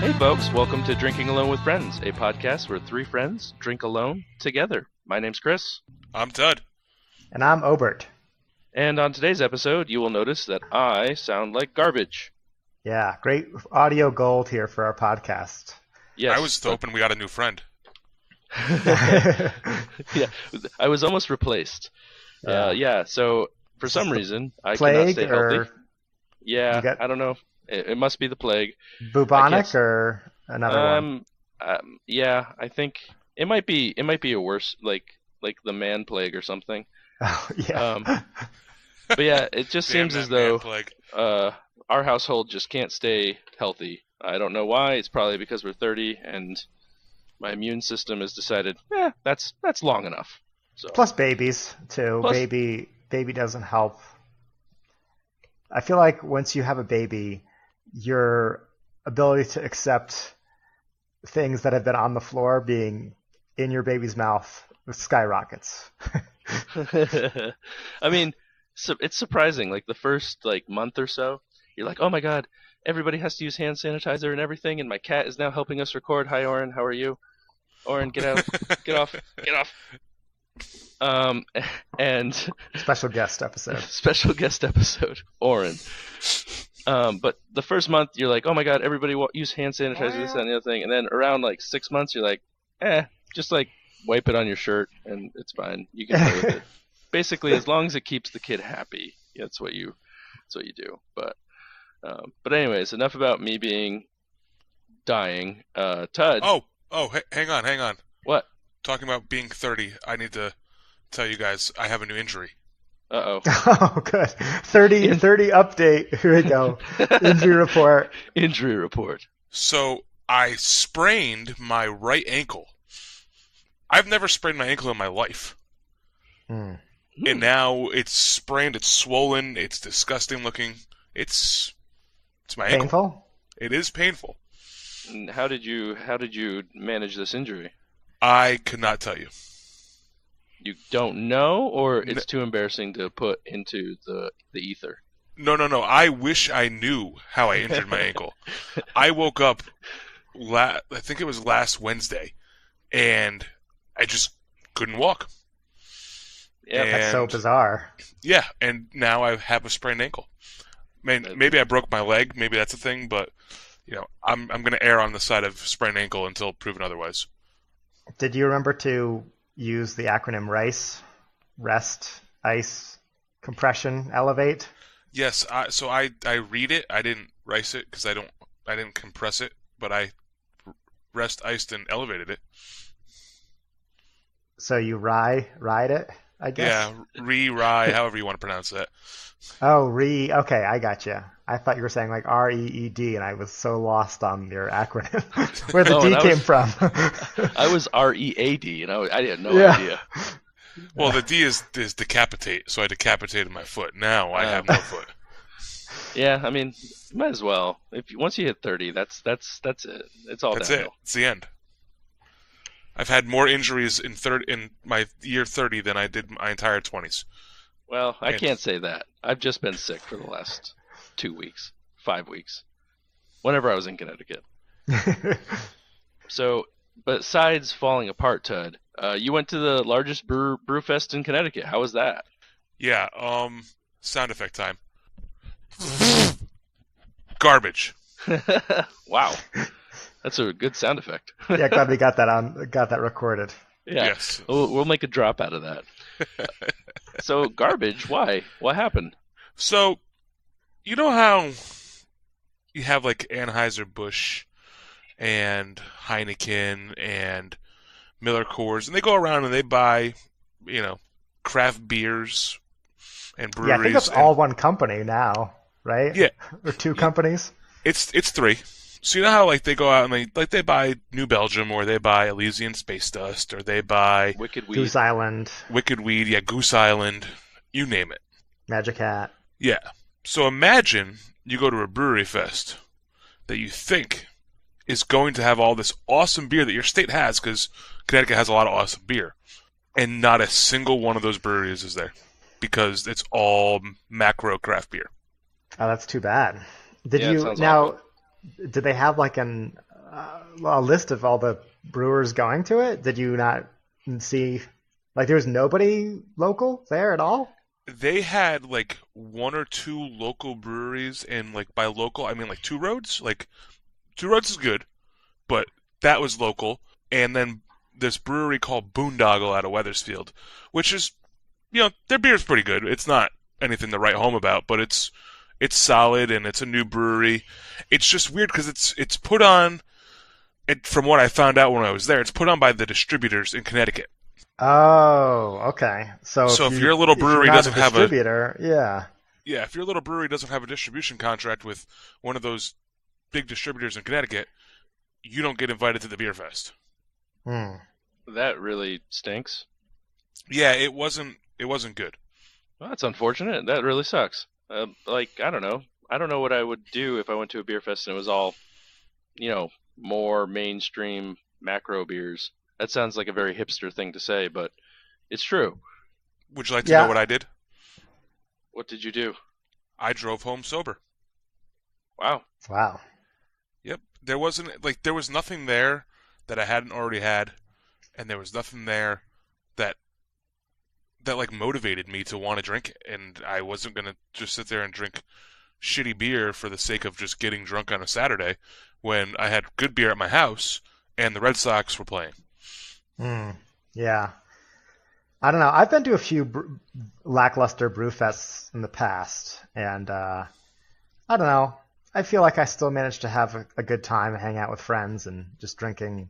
Hey folks, welcome to Drinking Alone with Friends, a podcast where three friends drink alone together. My name's Chris. I'm Tud. And I'm Obert. And on today's episode, you will notice that I sound like garbage. Yeah, great audio gold here for our podcast. Yes, I was hoping we got a new friend. Yeah, I was almost replaced. So for some reason, I cannot Plague stay healthy. or Yeah, I don't know. It must be the plague. bubonic or another one? Yeah, I think it might be a worse, like the man plague or something. Oh, yeah. But yeah, it just seems as though plague. our household just can't stay healthy. I don't know why. It's probably because we're 30 and my immune system has decided, that's long enough. So Plus babies, too. Baby doesn't help. I feel like once you have a baby, your ability to accept things that have been on the floor being in your baby's mouth skyrockets. I mean, so it's surprising. Like the first month or so, you're like, oh my god, everybody has to use hand sanitizer and everything, and my cat is now helping us record. Hi, Oren, how are you? Oren, get out, get off. And Special guest episode. Oren. But the first month, you're like, oh my god, everybody use hand sanitizer, this, that, and the other thing. And then around 6 months, you're like, just wipe it on your shirt and it's fine. You can play with it. Basically, as long as it keeps the kid happy, that's what you do. But anyways, enough about me being dying. Tud. Hang on. What? Talking about being 30, I need to tell you guys I have a new injury. Uh-oh. Oh, good. 30 update. Here we go. Injury report. So, I sprained my right ankle. I've never sprained my ankle in my life. And now it's sprained, it's swollen, it's disgusting looking. It's my ankle. Painful? It is painful. And how did you manage this injury? I could not tell you. You don't know, or it's too embarrassing to put into the ether? No. I wish I knew how I injured my ankle. I woke up, I think it was last Wednesday, and I just couldn't walk. Yeah, that's so bizarre. Yeah, and now I have a sprained ankle. Maybe I broke my leg. Maybe that's a thing, but I'm going to err on the side of sprained ankle until proven otherwise. Did you remember to use the acronym RICE? Rest, ice, compression, elevate? Yes. So I read it. I didn't rice it because I didn't compress it, but I rest, iced, and elevated it. So you ride it, I guess? Yeah, rye, however you want to pronounce that. Oh, okay, I got you. I thought you were saying REED, and I was so lost on your acronym. Where the D came from. I was READ, and I had no idea. Well, the D is decapitate, so I decapitated my foot. Now I have no foot. Yeah, I mean, might as well. Once you hit 30, that's it. It's all downhill. That's it. It's the end. I've had more injuries in my year 30 than I did my entire 20s. Well, I can't say that. I've just been sick for the last 2 weeks, 5 weeks, whenever I was in Connecticut. So, besides falling apart, Tud, you went to the largest brewfest in Connecticut. How was that? Yeah, sound effect time. Garbage. Wow. That's a good sound effect. Yeah, glad we got that recorded. Yeah. Yes. We'll make a drop out of that. So, garbage, why? What happened? So, you know how you have Anheuser-Busch and Heineken and Miller Coors, and they go around and they buy, craft beers and breweries. Yeah, I think it's all one company now, right? Yeah. Or two companies? It's three. So you know how they go out and they buy New Belgium, or they buy Elysian Space Dust, or they buy Wicked Weed. Goose Island. Wicked Weed, yeah, Goose Island, you name it. Magic Hat. Yeah. So imagine you go to a brewery fest that you think is going to have all this awesome beer that your state has, because Connecticut has a lot of awesome beer, and not a single one of those breweries is there, because it's all macro craft beer. Oh, that's too bad. Did Yeah, you it sounds now? awful. Did they have an a list of all the brewers going to it? Did you not see, like, there was nobody local there at all? They had like one or two local breweries, and like by local I mean like Two Roads. Like Two Roads is good, but that was local. And then this brewery called Boondoggle out of Wethersfield, which is, their beer's pretty good. It's not anything to write home about, but it's solid, and it's a new brewery. It's just weird because it's put on. From what I found out when I was there, it's put on by the distributors in Connecticut. Oh, okay. So if your little brewery doesn't have a distributor, if your little brewery doesn't have a distribution contract with one of those big distributors in Connecticut, you don't get invited to the beer fest. That really stinks. Yeah, it wasn't good. Well, that's unfortunate. That really sucks. I don't know. I don't know what I would do if I went to a beer fest and it was all, more mainstream macro beers. That sounds like a very hipster thing to say, but it's true. Would you like to know what I did? What did you do? I drove home sober. Wow. Yep. There was nothing there that I hadn't already had, and there was nothing there that like motivated me to want to drink it, and I wasn't going to just sit there and drink shitty beer for the sake of just getting drunk on a Saturday when I had good beer at my house and the Red Sox were playing. Yeah. I don't know. I've been to a few lackluster brew fests in the past, and I don't know. I feel like I still managed to have a good time and hang out with friends and just drinking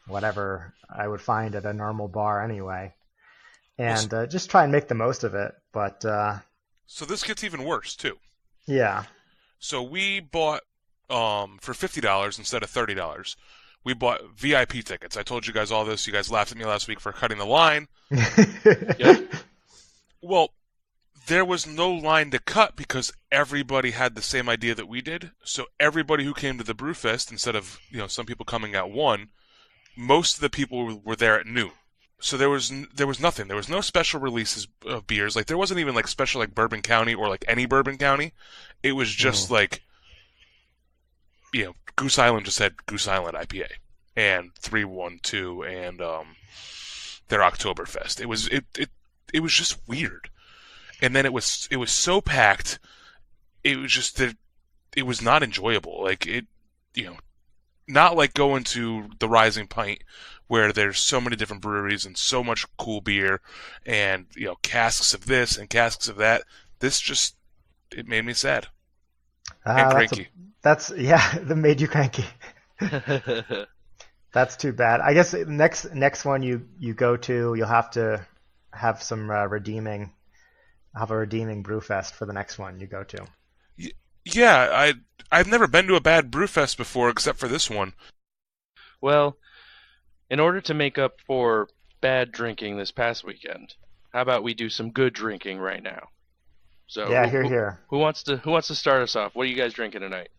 whatever I would find at a normal bar anyway. And just try and make the most of it. But so this gets even worse, too. Yeah. So we bought, for $50 instead of $30, we bought VIP tickets. I told you guys all this. You guys laughed at me last week for cutting the line. Yep. Well, there was no line to cut because everybody had the same idea that we did. So everybody who came to the Brewfest, instead of some people coming at 1, most of the people were there at noon. So there was nothing. There was no special releases of beers. Like there wasn't even like special like Bourbon County or like any Bourbon County. It was just like Goose Island just had Goose Island IPA and 312 and their Oktoberfest. It was just weird. And then it was so packed. It was just that it was not enjoyable. Like it, not like going to the Rising Pint where there's so many different breweries and so much cool beer and casks of this and casks of that. This just it made me sad and cranky. That made you cranky. That's too bad. I guess next one you go to, you'll have to have some redeeming. Have a redeeming brewfest for the next one you go to. Yeah, I've never been to a bad brewfest before except for this one. Well, in order to make up for bad drinking this past weekend, how about we do some good drinking right now? So yeah, here. Who wants to start us off? What are you guys drinking tonight?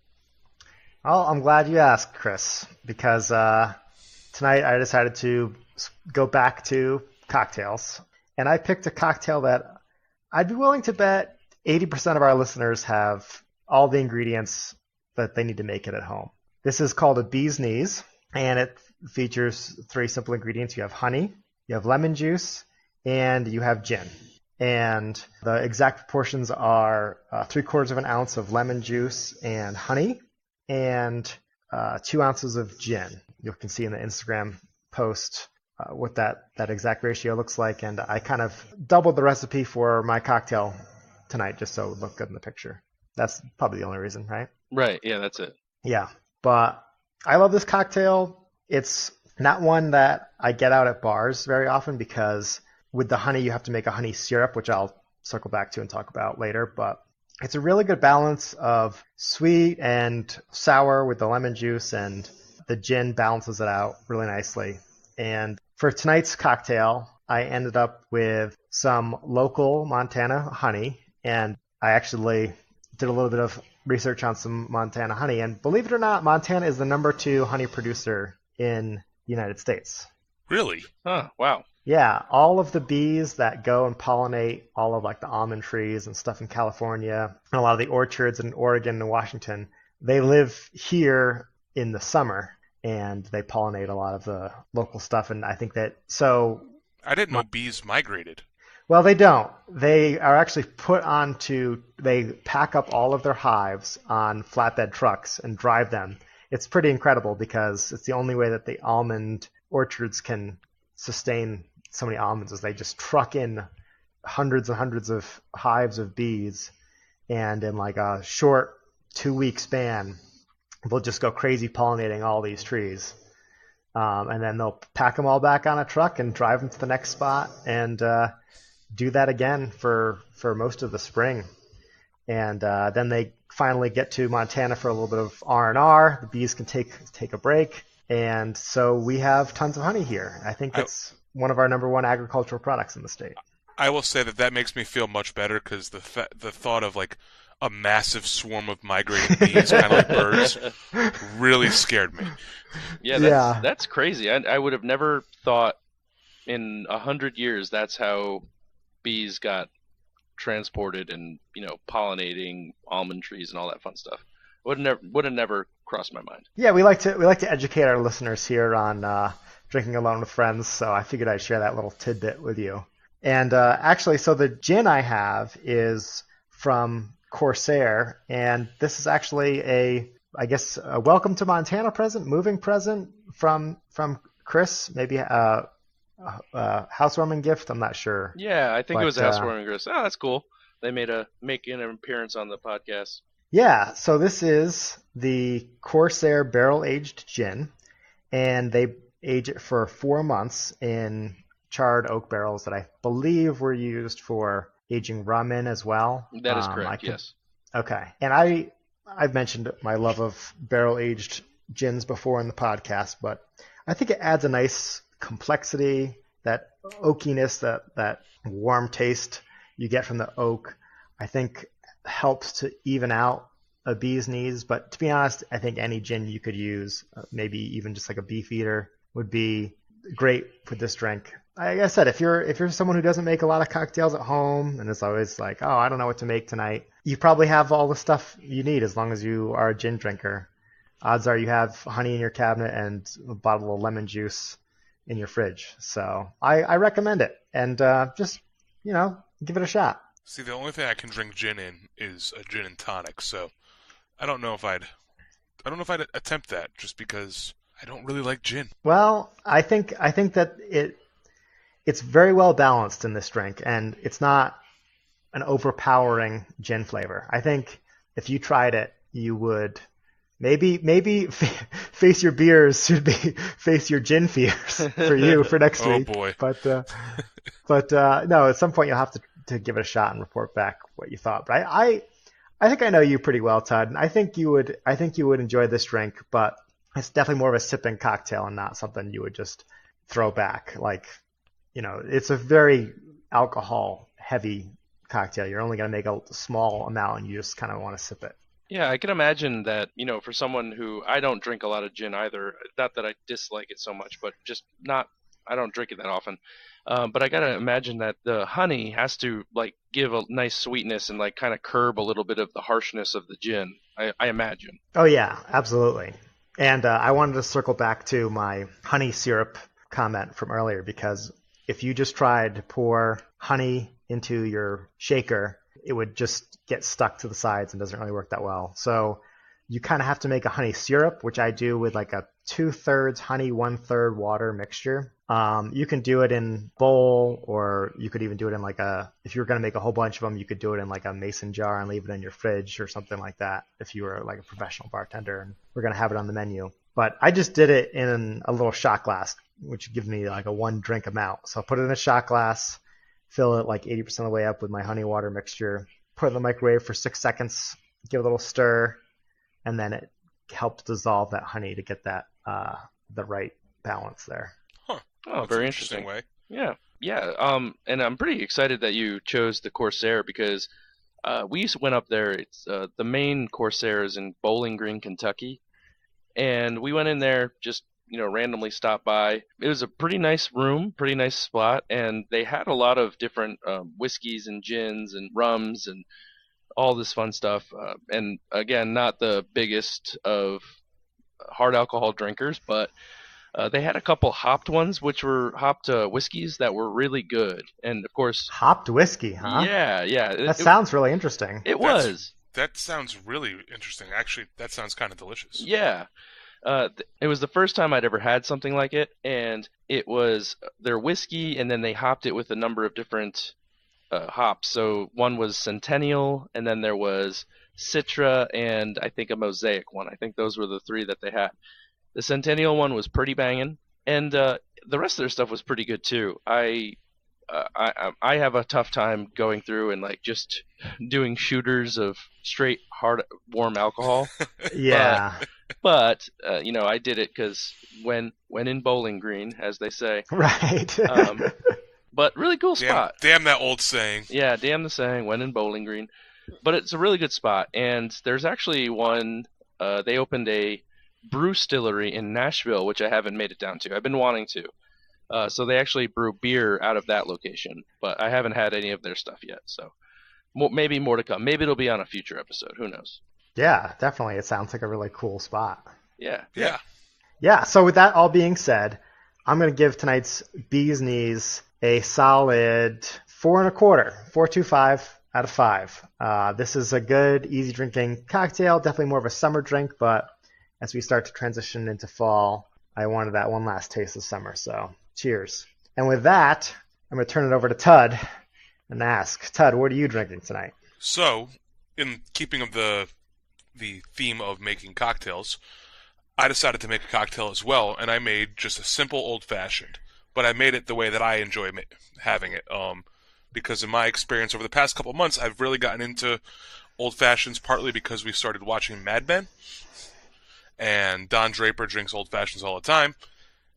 Well, I'm glad you asked, Chris, because tonight I decided to go back to cocktails, and I picked a cocktail that I'd be willing to bet 80% of our listeners have all the ingredients that they need to make it at home. This is called a bee's knees, and it features 3 simple ingredients. You have honey, you have lemon juice, and you have gin. And the exact proportions are 3/4 of an ounce of lemon juice and honey, and 2 ounces of gin. You can see in the Instagram post what that exact ratio looks like, and I kind of doubled the recipe for my cocktail tonight just so it would look good in the picture. That's probably the only reason, right? Right, yeah, that's it. Yeah, but I love this cocktail. It's not one that I get out at bars very often because with the honey you have to make a honey syrup, which I'll circle back to and talk about later, but it's a really good balance of sweet and sour with the lemon juice, and the gin balances it out really nicely. And for tonight's cocktail, I ended up with some local Montana honey, and I actually did a little bit of research on some Montana honey, and believe it or not, Montana is the number 2 honey producer in the United States. Really? Huh, wow. Yeah, all of the bees that go and pollinate all of like the almond trees and stuff in California, and a lot of the orchards in Oregon and Washington, they live here in the summer. and they pollinate a lot of the local stuff. And I think that so. I didn't know bees migrated. Well, they don't. They are actually they pack up all of their hives on flatbed trucks and drive them. It's pretty incredible because it's the only way that the almond orchards can sustain so many almonds is they just truck in hundreds and hundreds of hives of bees, and in like a short 2-week span, they'll just go crazy pollinating all these trees. And then they'll pack them all back on a truck and drive them to the next spot and do that again for most of the spring. And then they finally get to Montana for a little bit of R&R. The bees can take a break. And so we have tons of honey here. I think it's one of our number one agricultural products in the state. I will say that makes me feel much better because the thought of like a massive swarm of migrating bees, kind of like birds, really scared me. Yeah, that's crazy. I would have never thought in 100 years that's how bees got transported and pollinating almond trees and all that fun stuff. Would have never crossed my mind. Yeah, we like to educate our listeners here on drinking alone with friends, so I figured I'd share that little tidbit with you. And actually, so the gin I have is from Corsair, and this is actually a welcome to Montana present, moving present from Chris, maybe a housewarming gift. I'm not sure. Yeah, I think it was a housewarming gift. Oh, that's cool. They make an appearance on the podcast. Yeah, so this is the Corsair barrel-aged gin, and they age it for 4 months in charred oak barrels that I believe were used for aging rum in as well. That is correct, yes. Okay, and I've mentioned my love of barrel-aged gins before in the podcast, but I think it adds a nice complexity, that oakiness, that warm taste you get from the oak, I think helps to even out a bee's needs. But to be honest, I think any gin you could use, maybe even just like a beefeater, would be great for this drink. Like I said, if you're someone who doesn't make a lot of cocktails at home and is always like, oh, I don't know what to make tonight, you probably have all the stuff you need as long as you are a gin drinker. Odds are you have honey in your cabinet and a bottle of lemon juice in your fridge. So I recommend it, and just give it a shot. See, the only thing I can drink gin in is a gin and tonic, so I don't know if I'd attempt that just because I don't really like gin. Well, I think that it's very well balanced in this drink, and it's not an overpowering gin flavor. I think if you tried it, you would maybe face your beers should be face your gin fears for you for next week. Oh boy! But no, at some point you'll have to give it a shot and report back what you thought. But I think I know you pretty well, Todd, and I think you would enjoy this drink, but it's definitely more of a sipping cocktail and not something you would just throw back. Like, it's a very alcohol heavy cocktail. You're only going to make a small amount and you just kind of want to sip it. Yeah, I can imagine that, for someone who, I don't drink a lot of gin either, not that I dislike it so much, but just I don't drink it that often. But I gotta imagine that the honey has to give a nice sweetness and kind of curb a little bit of the harshness of the gin. I imagine. Oh yeah, absolutely. And I wanted to circle back to my honey syrup comment from earlier, because if you just tried to pour honey into your shaker, it would just get stuck to the sides and doesn't really work that well. So you kind of have to make a honey syrup, which I do with a 2/3 honey, 1/3 water mixture. You can do it in bowl, or you could even do it in if you're going to make a whole bunch of them, you could do it in a mason jar and leave it in your fridge or something like that if you were a professional bartender and we're going to have it on the menu. But I just did it in a little shot glass, which gives me a 1 drink amount. So I put it in a shot glass, fill it 80% of the way up with my honey water mixture, put it in the microwave for 6 seconds, give it a little stir, and then it helps dissolve that honey to get that the right balance there. Huh. Oh, very interesting way. Yeah. And I'm pretty excited that you chose the Corsair because we went up there. It's the main Corsair is in Bowling Green, Kentucky, and we went in there just randomly stopped by. It was a pretty nice room, pretty nice spot, and they had a lot of different whiskeys and gins and rums and all this fun stuff. And again, not the biggest of hard alcohol drinkers, but they had a couple hopped ones, which were hopped whiskeys that were really good. And of course, hopped whiskey, huh? Yeah. That sounds really interesting. It was. That sounds really interesting. Actually, that sounds kind of delicious. Yeah. It was the first time I'd ever had something like it, and it was their whiskey, and then they hopped it with a number of different hops. So one was Centennial, and then there was Citra, and I think a Mosaic one. I think those were the three that they had. The Centennial one was pretty banging, and the rest of their stuff was pretty good too. I have a tough time going through and like just doing shooters of straight hard warm alcohol. Yeah. But I did it because when in Bowling Green, as they say. Right. But really cool spot. Damn that old saying. Yeah, damn the saying, when in Bowling Green. But it's a really good spot, and there's actually one. They opened a brew distillery in Nashville, which I haven't made it down to. I've been wanting to. So they actually brew beer out of that location, but I haven't had any of their stuff yet. So maybe more to come. Maybe it'll be on a future episode. Who knows? Yeah, definitely. It sounds like a really cool spot. Yeah. Yeah, so with that all being said, I'm going to give tonight's Bee's Knees a solid 4.25, 4.25 out of 5. This is a good, easy drinking cocktail, definitely more of a summer drink, but as we start to transition into fall, I wanted that one last taste of summer, so cheers. And with that, I'm going to turn it over to Tud and ask, Tud, what are you drinking tonight? So, in keeping of the theme of making cocktails, I decided to make a cocktail as well, and I made just a simple old-fashioned. But I made it the way that I enjoy having it, because in my experience over the past couple of months, I've really gotten into old-fashions, partly because we started watching Mad Men, and Don Draper drinks old-fashions all the time,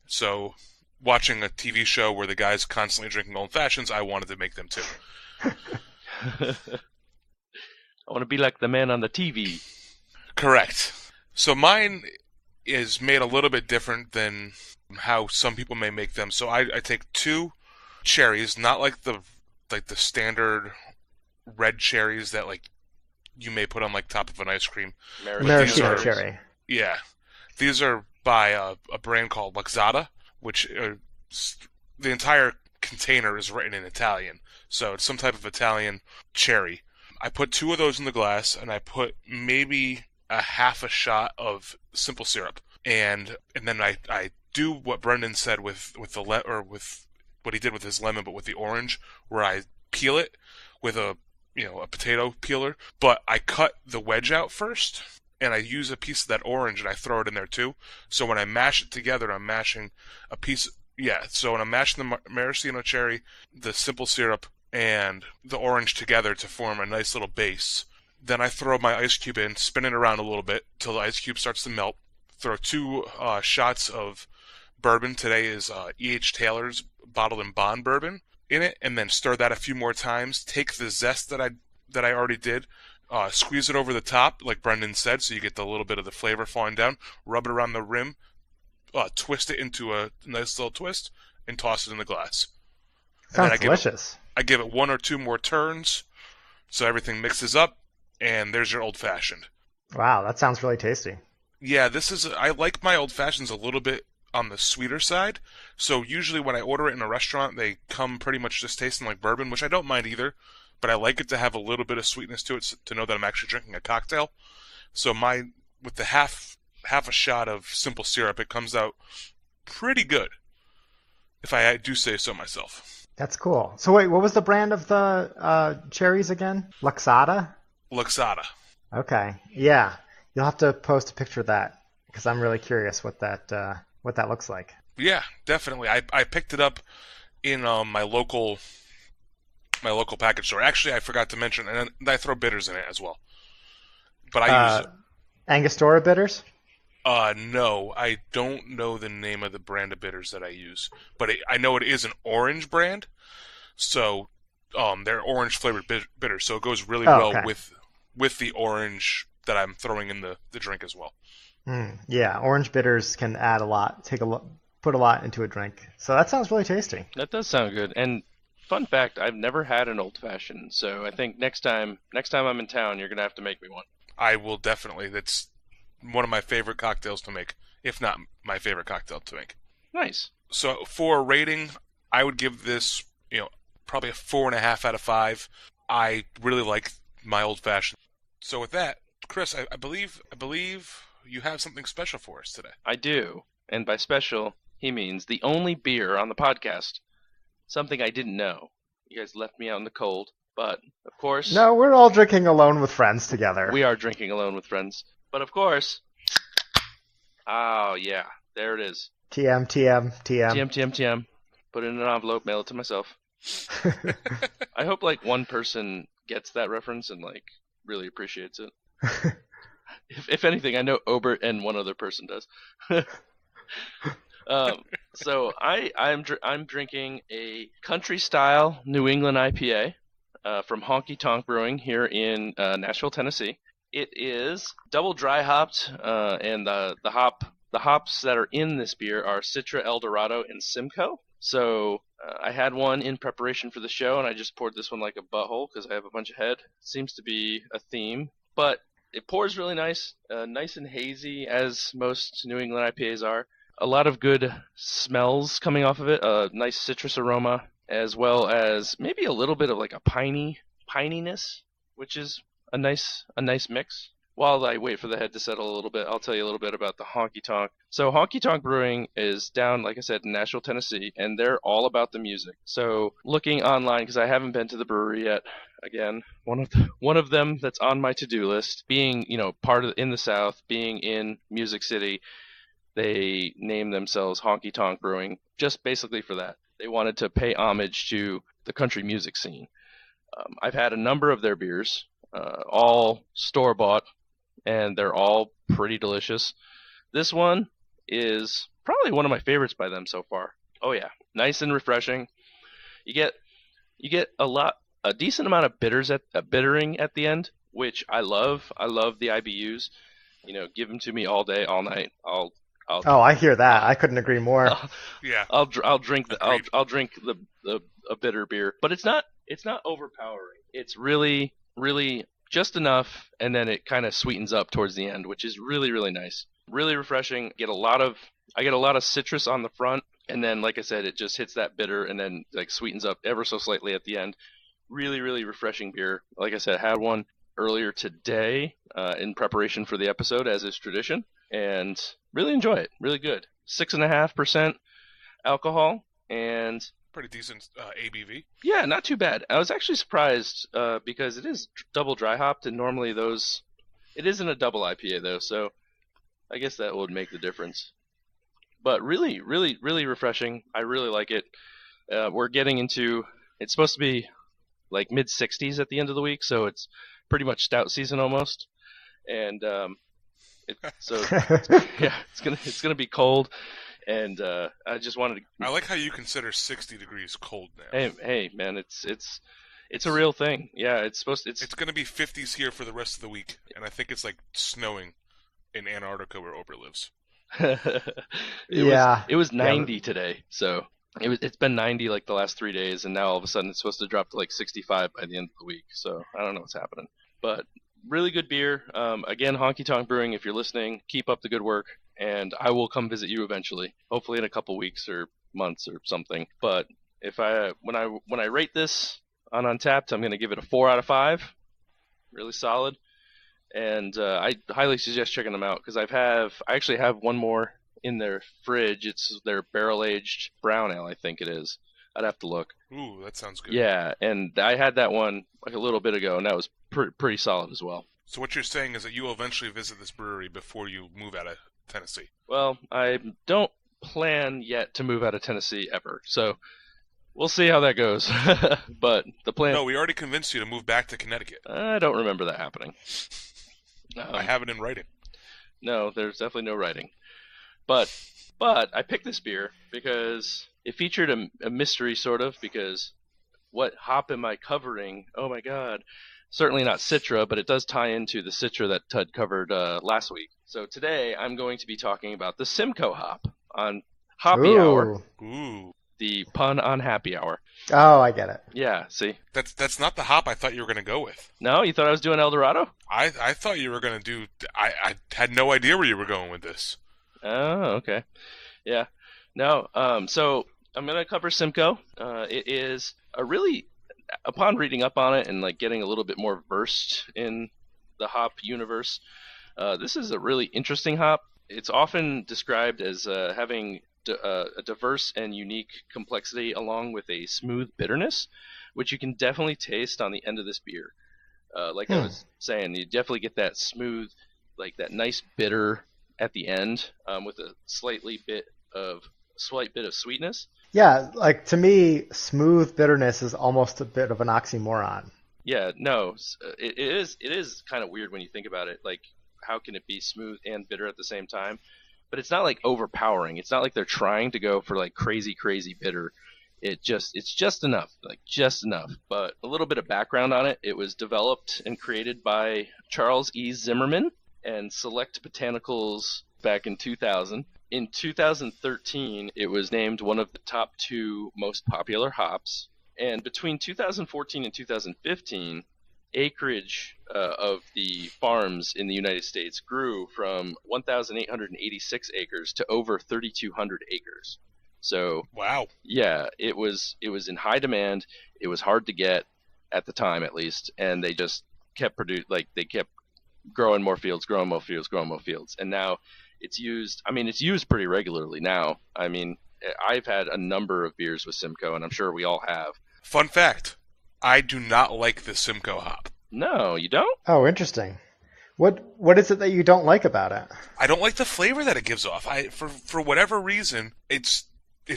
so watching a TV show where the guy's constantly drinking old-fashions, I wanted to make them too. I want to be like the man on the TV. Correct. So mine is made a little bit different than how some people may make them. So I take 2 cherries, not like the standard red cherries that like you may put on like top of an ice cream. Maraschino cherry. Yeah. These are by a brand called Luxata, which the entire container is written in Italian. So it's some type of Italian cherry. I put 2 of those in the glass, and I put maybe a half a shot of simple syrup, and then I do what Brendan said with what he did with his lemon, but with the orange, where I peel it with a potato peeler, but I cut the wedge out first, and I use a piece of that orange and I throw it in there too. So when I mash it together, I'm mashing a piece. Yeah, so when I'm mashing the maraschino cherry, the simple syrup, and the orange together to form a nice little base. Then I throw my ice cube in, spin it around a little bit till the ice cube starts to melt. Throw 2 shots of bourbon. Today is E.H. Taylor's bottled in bond bourbon in it, and then stir that a few more times. Take the zest that I already did, squeeze it over the top, like Brendan said, so you get the little bit of the flavor falling down. Rub it around the rim, twist it into a nice little twist, and toss it in the glass. Sounds delicious. I give it 1 or 2 more turns, so everything mixes up, and there's your old-fashioned. Wow, that sounds really tasty. Yeah, I like my old-fashions a little bit on the sweeter side, so usually when I order it in a restaurant, they come pretty much just tasting like bourbon, which I don't mind either, but I like it to have a little bit of sweetness to it to know that I'm actually drinking a cocktail. So with the half a shot of simple syrup, it comes out pretty good, if I do say so myself. That's cool. So wait, what was the brand of the cherries again? Luxata? Luxata. Okay. Yeah. You'll have to post a picture of that because I'm really curious what that looks like. Yeah, definitely. I picked it up in my local package store. Actually, I forgot to mention, and I throw bitters in it as well. But I use Angostura bitters? No, I don't know the name of the brand of bitters that I use, but I know it is an orange brand. So, they're orange flavored bitters, so it goes really well with the orange that I'm throwing in the drink as well. Yeah, orange bitters can add a lot, put a lot into a drink. So that sounds really tasty. That does sound good. And fun fact, I've never had an old fashioned, so I think next time I'm in town, you're gonna have to make me one. I will definitely. one of my favorite cocktails to make, if not my favorite cocktail to make. Nice. So for a rating, I would give this, probably a 4.5 out of 5. I really like my old fashioned. So with that, Chris, I believe you have something special for us today. I do, and by special, he means the only beer on the podcast. Something I didn't know. You guys left me out in the cold, but of course... No, we're all drinking alone with friends together. We are drinking alone with friends. But of course... Oh, yeah. There it is. TM. TM. Put it in an envelope, mail it to myself. I hope, one person gets that reference and, really appreciates it. If anything, I know Obert and one other person does. So I'm drinking a country-style New England IPA from Honky Tonk Brewing here in Nashville, Tennessee. It is double dry hopped, and the hops that are in this beer are Citra, Eldorado, and Simcoe. So I had one in preparation for the show, and I just poured this one like a butthole because I have a bunch of head. Seems to be a theme, but it pours really nice, nice and hazy, as most New England IPAs are. A lot of good smells coming off of it, a nice citrus aroma, as well as maybe a little bit of a pininess, which is a nice mix. While I wait for the head to settle a little bit, I'll tell you a little bit about the Honky Tonk. So Honky Tonk Brewing is down, like I said, in Nashville, Tennessee, and they're all about the music. So looking online, because I haven't been to the brewery yet, again, one of them that's on my to-do list, being in the South, being in Music City, they named themselves Honky Tonk Brewing just basically for that. They wanted to pay homage to the country music scene. I've had a number of their beers, all store-bought, and they're all pretty delicious. This one is probably one of my favorites by them so far. Oh yeah, nice and refreshing. You get a decent amount of bittering at the end, which I love. I love the IBUs. Give them to me all day, all night. I hear that. I couldn't agree more. I'll drink a bitter beer, but it's not overpowering. It's really just enough, and then it kind of sweetens up towards the end, which is really, really nice. Really refreshing. I get a lot of citrus on the front, and then, like I said, it just hits that bitter and then sweetens up ever so slightly at the end. Really, really refreshing beer. Like I said, I had one earlier today in preparation for the episode, as is tradition, and really enjoy it. Really good. 6.5% alcohol, and pretty decent ABV. Yeah, not too bad. I was actually surprised because it is double dry hopped, and normally it isn't a double IPA though, so I guess that would make the difference. But really, really, really refreshing. I really like it. We're getting into, it's supposed to be mid-60s at the end of the week, so it's pretty much stout season almost. And it's gonna be cold. And I just wanted to. I like how you consider 60 degrees cold now. Hey, man, it's a real thing. Yeah, it's supposed to. It's going to be 50s here for the rest of the week, and I think it's snowing in Antarctica where Oprah lives. It was 90 today, so it's been 90 the last 3 days, and now all of a sudden it's supposed to drop to 65 by the end of the week. So I don't know what's happening, but really good beer. Again, Honky Tonk Brewing, if you're listening, keep up the good work. And I will come visit you eventually, hopefully in a couple weeks or months or something. But when I rate this on Untapped, I'm going to give it a 4 out of 5, really solid. And I highly suggest checking them out because I actually have one more in their fridge. It's their barrel aged brown ale, I think it is. I'd have to look. Ooh, that sounds good. Yeah, and I had that one a little bit ago, and that was pretty solid as well. So what you're saying is that you will eventually visit this brewery before you move out of Tennessee? Well, I don't plan yet to move out of Tennessee ever, so we'll see how that goes. But the plan... No, we already convinced you to move back to Connecticut. I don't remember that happening. I have it in writing. No, there's definitely no writing. But I picked this beer because it featured a mystery, sort of, because what hop am I covering? Oh my god. Certainly not Citra, but it does tie into the Citra that Tud covered last week. So today I'm going to be talking about the Simcoe Hop on Hoppy Hour. Ooh. The pun on Happy Hour. Oh, I get it. Yeah, see? That's not the hop I thought you were going to go with. No, you thought I was doing El Dorado? I thought you were going to do... I had no idea where you were going with this. Oh, okay. Yeah. No, so I'm going to cover Simcoe. It is a really, upon reading up on it and like getting a little bit more versed in the hop universe, this is a really interesting hop. It's often described as having a diverse and unique complexity along with a smooth bitterness, which you can definitely taste on the end of this beer. Like I was saying, you definitely get that smooth, like that nice bitter at the end, with a slight bit of sweetness. Yeah, like to me, smooth bitterness is almost a bit of an oxymoron. Yeah, no, it is kind of weird when you think about it. Like, how can it be smooth and bitter at the same time? But it's not like overpowering. It's not like they're trying to go for like crazy bitter. It's just enough, like just enough. But a little bit of background on it. It was developed and created by Charles E. Zimmerman and Select Botanicals back in 2000. In 2013, it was named one of the top 2 most popular hops. And between 2014 and 2015, acreage of the farms in the United States grew from 1,886 acres to over 3,200 acres. So, wow, yeah, it was in high demand. It was hard to get at the time, at least, and they just kept they kept growing more fields, and now it's used. I mean, it's used pretty regularly now. I mean, I've had a number of beers with Simcoe, and I'm sure we all have. Fun fact, I do not like the Simcoe hop. No, you don't? Oh, interesting. What is it that you don't like about it? I don't like the flavor that it gives off. For whatever reason, it's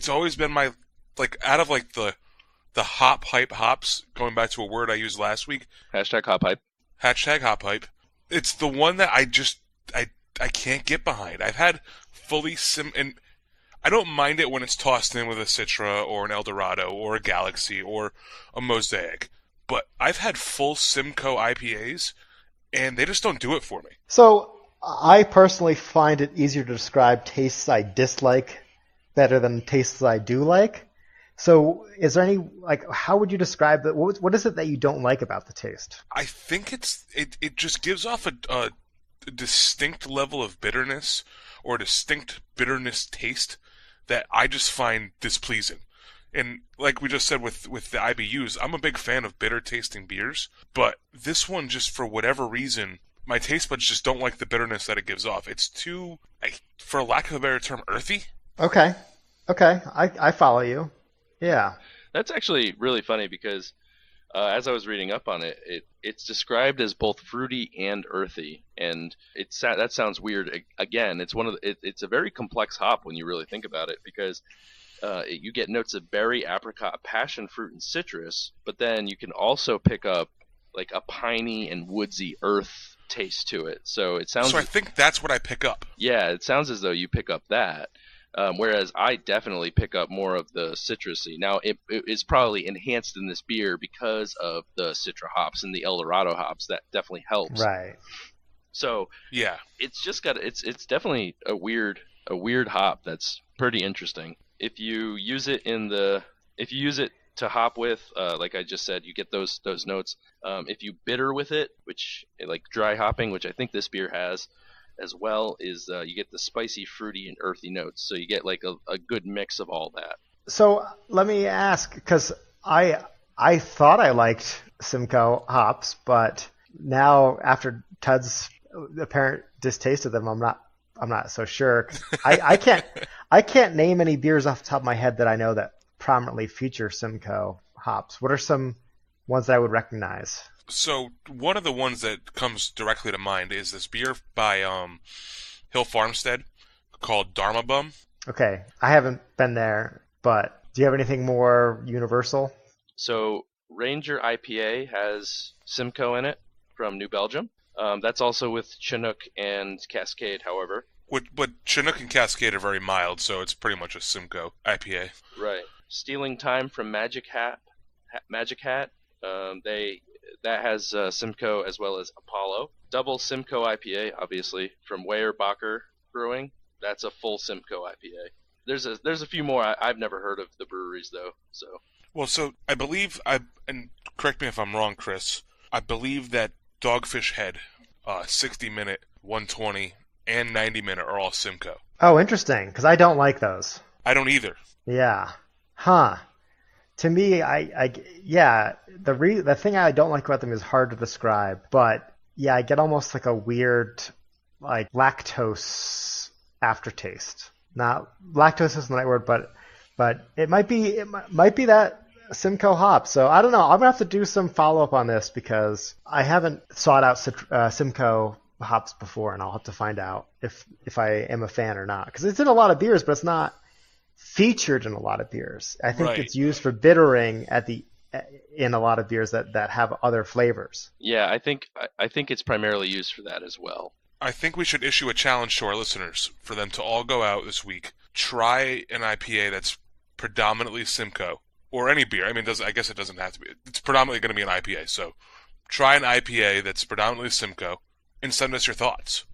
always been my, like, out of like the hop hype hops, going back to a word I used last week. Hashtag hop hype. Hashtag hop hype. It's the one that I can't get behind. I've had fully and I don't mind it when it's tossed in with a Citra or an El Dorado or a Galaxy or a Mosaic. But I've had full Simcoe IPAs, and they just don't do it for me. So I personally find it easier to describe tastes I dislike better than tastes I do like. So is there any, like, how would you describe that? What is it that you don't like about the taste? I think it just gives off a distinct level of bitterness or a distinct bitterness taste that I just find displeasing. And like we just said with the IBUs, I'm a big fan of bitter tasting beers, but this one, just for whatever reason, my taste buds just don't like the bitterness that it gives off. It's too, for lack of a better term, earthy. Okay, I follow you. Yeah. That's actually really funny because as I was reading up on it, it's described as both fruity and earthy, and that sounds weird. Again, it's a very complex hop when you really think about it, because you get notes of berry, apricot, passion fruit, and citrus, but then you can also pick up like a piney and woodsy earth taste to it. So it sounds. So I think that's what I pick up. Yeah, it sounds as though you pick up that. Whereas I definitely pick up more of the citrusy. Now, it is probably enhanced in this beer because of the Citra hops and the El Dorado hops. That definitely helps. Right. So yeah, it's just got it's definitely a weird hop that's pretty interesting. If you use it to hop with, like I just said, you get those notes. If you bitter with it, which like dry hopping, which I think this beer has as well, is you get the spicy, fruity, and earthy notes. So you get like a good mix of all that. So let me ask, because I thought I liked Simcoe hops, but now after Tud's apparent distaste of them, I'm not so sure. I can't name any beers off the top of my head that I know that prominently feature Simcoe hops. What are some ones that I would recognize? So one of the ones that comes directly to mind is this beer by Hill Farmstead called Dharma Bum. Okay, I haven't been there, but do you have anything more universal? So Ranger IPA has Simcoe in it from New Belgium. That's also with Chinook and Cascade, however. But Chinook and Cascade are very mild, so it's pretty much a Simcoe IPA. Right. Stealing Time from Magic Hat. That has Simcoe as well as Apollo. Double Simcoe IPA, obviously, from Weyerbacher Brewing. That's a full Simcoe IPA. There's a few more I've never heard of the breweries though. So. Well, so I believe and correct me if I'm wrong, Chris. I believe that Dogfish Head, 60-minute, 120, and 90-minute are all Simcoe. Oh, interesting, because I don't like those. I don't either. Yeah. Huh. To me, the thing I don't like about them is hard to describe, but yeah, I get almost like a weird, like lactose aftertaste. Not lactose isn't the right word, but it might be that Simcoe Hop. So I don't know. I'm gonna have to do some follow up on this because I haven't sought out Simcoe Hops before, and I'll have to find out if I am a fan or not. Because it's in a lot of beers, but it's not featured in a lot of beers. I think it's used for bittering in a lot of beers that have other flavors. Yeah, I think it's primarily used for that as well. I think we should issue a challenge to our listeners for them to all go out this week, try an IPA that's predominantly Simcoe, or any beer. I mean, I guess it doesn't have to be. It's predominantly going to be an IPA, so try an IPA that's predominantly Simcoe, and send us your thoughts.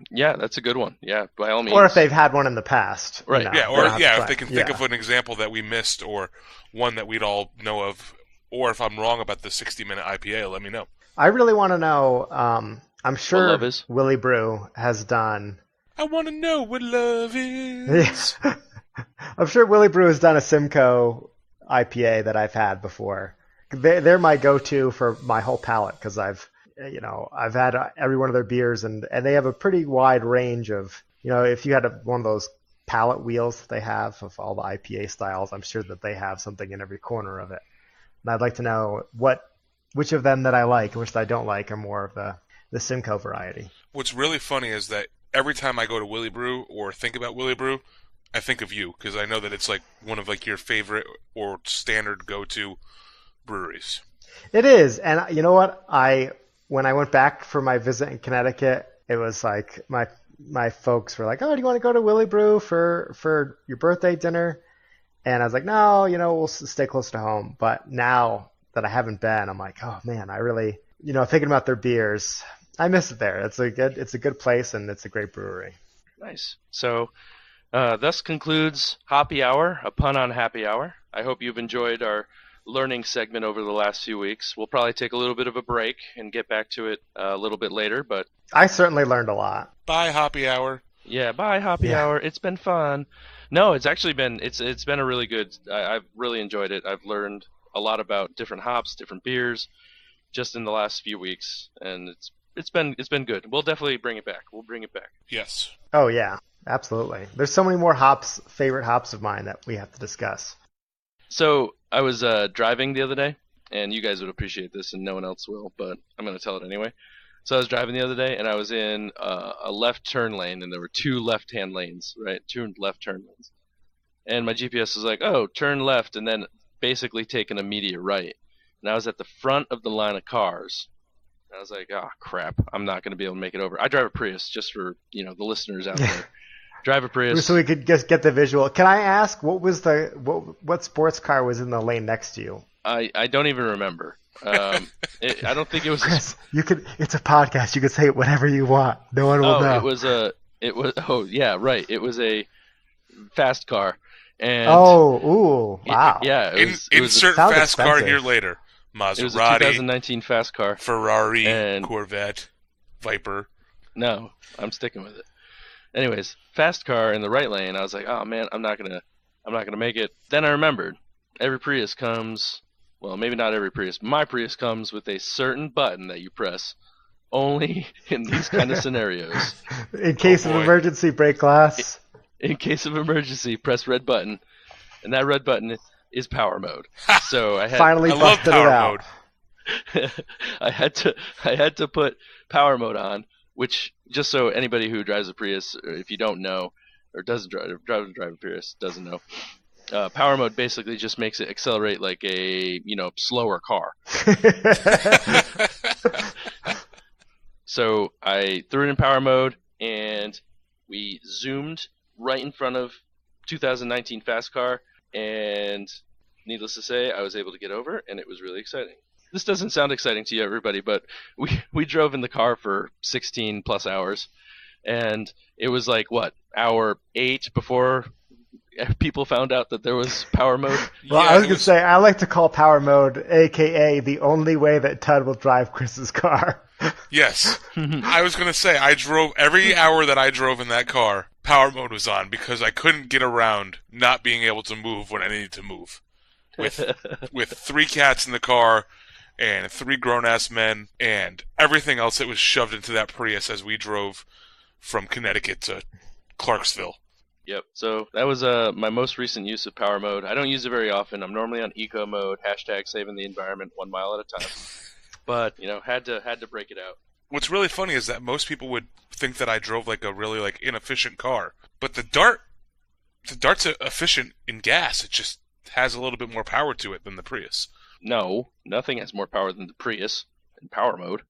Yeah, that's a good one. Yeah, by all means. Or if they've had one in the past. Right. If they can think of an example that we missed, or one that we'd all know of, or if I'm wrong about the 60-minute IPA, let me know. I really want to know, I'm sure Willie Brew has done... I want to know what love is. I'm sure Willie Brew has done a Simcoe IPA that I've had before. They're my go-to for my whole palate because I've had every one of their beers, and they have a pretty wide range of, if you had one of those palette wheels that they have of all the IPA styles, I'm sure that they have something in every corner of it. And I'd like to know which of them that I like and which that I don't like are more of the Simcoe variety. What's really funny is that every time I go to Willie Brew or think about Willie Brew, I think of you, because I know that it's like one of like your favorite or standard go-to breweries. It is, and you know what? When I went back for my visit in Connecticut, it was like my folks were like, "Oh, do you want to go to Willie Brew for your birthday dinner?" And I was like, "No, we'll stay close to home." But now that I haven't been, I'm like, "Oh man, I really, thinking about their beers, I miss it there. It's a good place, and it's a great brewery." Nice. So, thus concludes Hoppy Hour, a pun on happy hour. I hope you've enjoyed our learning segment over the last few weeks. We'll probably take a little bit of a break and get back to it a little bit later, but I certainly learned a lot. Bye, Hoppy Hour. Yeah, bye, Hoppy Hour. It's been fun. No, it's actually been it's been a really good. I've really enjoyed it. I've learned a lot about different hops, different beers, just in the last few weeks, and it's been good. We'll definitely bring it back. We'll bring it back. Yes. Oh yeah, absolutely. There's so many more favorite hops of mine that we have to discuss. So I was driving the other day, and you guys would appreciate this, and no one else will, but I'm going to tell it anyway. So I was driving the other day, and I was in a left turn lane, and there were two left-hand lanes, right? Two left turn lanes. And my GPS was like, oh, turn left, and then basically take an immediate right. And I was at the front of the line of cars. And I was like, oh, crap, I'm not going to be able to make it over. I drive a Prius, just for the listeners out there. Drive a Prius. So we could just get the visual. Can I ask what sports car was in the lane next to you? I don't even remember. I don't think it was. Chris, it's a podcast. You can say whatever you want. No one will know. It was. Oh yeah, right. It was a fast car. And wow. Insert fast car here later. Maserati. It was a 2019 fast car. Ferrari. And Corvette. Viper. No, I'm sticking with it. Anyways, fast car in the right lane. I was like, oh man, I'm not gonna make it. Then I remembered, every Prius comes. Well, maybe not every Prius. My Prius comes with a certain button that you press only in these kind of scenarios. In case of emergency, break glass. In case of emergency, press red button, and that red button is power mode. So I love power mode. I had to put power mode on, which, just so anybody who drives a Prius, or if you don't know, or doesn't drive a Prius, doesn't know. Power mode basically just makes it accelerate like a slower car. So I threw it in power mode, and we zoomed right in front of 2019 fast car, and needless to say, I was able to get over, and it was really exciting. This doesn't sound exciting to you, everybody, but we drove in the car for 16 plus hours, and it was like, hour 8 before people found out that there was power mode. Well, Yeah, I was it going to say, I like to call power mode, a.k.a. the only way that Tud will drive Chris's car. Yes. I was going to say, I drove every hour that I drove in that car, power mode was on because I couldn't get around not being able to move when I needed to move. With 3 cats in the car and 3 grown-ass men and everything else that was shoved into that Prius as we drove from Connecticut to Clarksville. Yep. So that was my most recent use of power mode. I don't use it very often. I'm normally on eco mode, #saving the environment 1 mile at a time. But, had to break it out. What's really funny is that most people would think that I drove like a really like inefficient car. But the Dart's efficient in gas. It just has a little bit more power to it than the Prius. No, nothing has more power than the Prius in power mode.